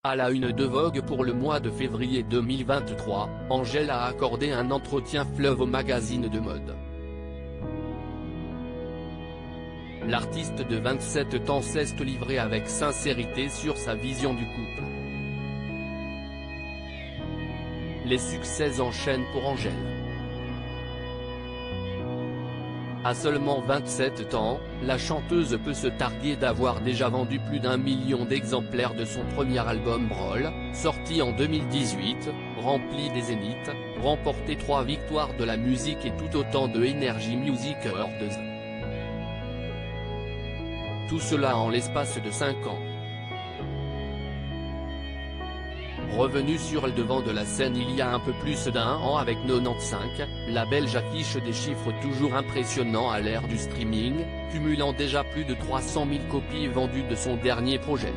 À la une de Vogue pour le mois de février 2023, Angèle a accordé un entretien fleuve au magazine de mode. L'artiste de 27 ans s'est livrée avec sincérité sur sa vision du couple. Les succès enchaînent pour Angèle. À seulement 27 ans, la chanteuse peut se targuer d'avoir déjà vendu plus d'1 million d'exemplaires de son premier album Brawl, sorti en 2018, rempli des zéniths, remporté 3 victoires de la musique et tout autant de Energy Music Awards. Tout cela en l'espace de 5 ans. Revenue sur le devant de la scène il y a un peu plus d'1 an avec 95, la Belge affiche des chiffres toujours impressionnants à l'ère du streaming, cumulant déjà plus de 300 000 copies vendues de son dernier projet.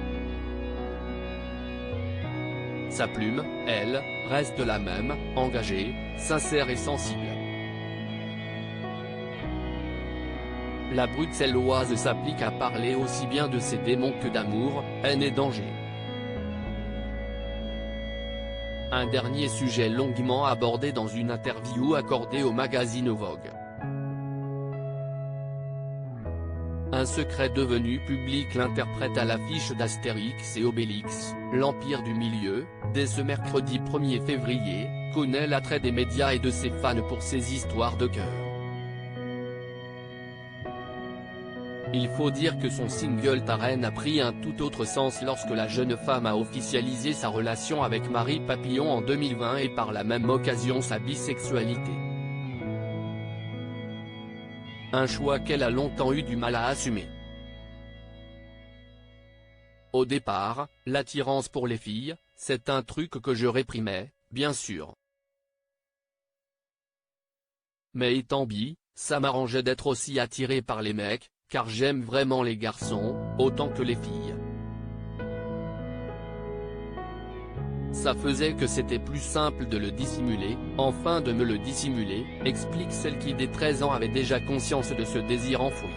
Sa plume, elle, reste la même, engagée, sincère et sensible. La Bruxelloise s'applique à parler aussi bien de ses démons que d'amour, haine et danger. Un dernier sujet longuement abordé dans une interview accordée au magazine Vogue. Un secret devenu public. L'interprète à l'affiche d'Astérix et Obélix, l'Empire du Milieu, dès ce mercredi 1er février, connaît l'attrait des médias et de ses fans pour ses histoires de cœur. Il faut dire que son single Ta Reine a pris un tout autre sens lorsque la jeune femme a officialisé sa relation avec Marie Papillon en 2020 et par la même occasion sa bisexualité. Un choix qu'elle a longtemps eu du mal à assumer. Au départ, l'attirance pour les filles, c'est un truc que je réprimais, bien sûr. Mais étant bi, ça m'arrangeait d'être aussi attiré par les mecs, car j'aime vraiment les garçons, autant que les filles. Ça faisait que c'était plus simple de le dissimuler, enfin de me le dissimuler, explique celle qui dès 13 ans avait déjà conscience de ce désir enfoui.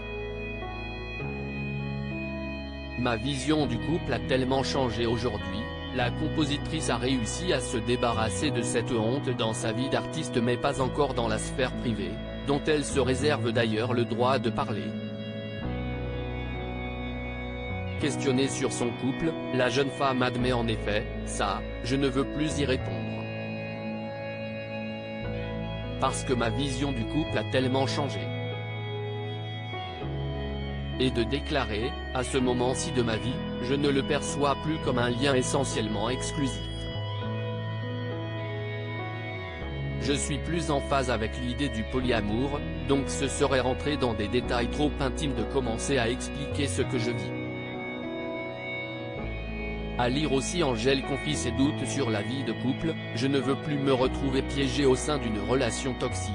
Ma vision du couple a tellement changé aujourd'hui, la compositrice a réussi à se débarrasser de cette honte dans sa vie d'artiste mais pas encore dans la sphère privée, dont elle se réserve d'ailleurs le droit de parler. Questionnée sur son couple, la jeune femme admet en effet, ça, je ne veux plus y répondre. Parce que ma vision du couple a tellement changé. Et de déclarer, à ce moment-ci de ma vie, je ne le perçois plus comme un lien essentiellement exclusif. Je suis plus en phase avec l'idée du polyamour, donc ce serait rentrer dans des détails trop intimes de commencer à expliquer ce que je vis. À lire aussi Angèle confie ses doutes sur la vie de couple, je ne veux plus me retrouver piégée au sein d'une relation toxique.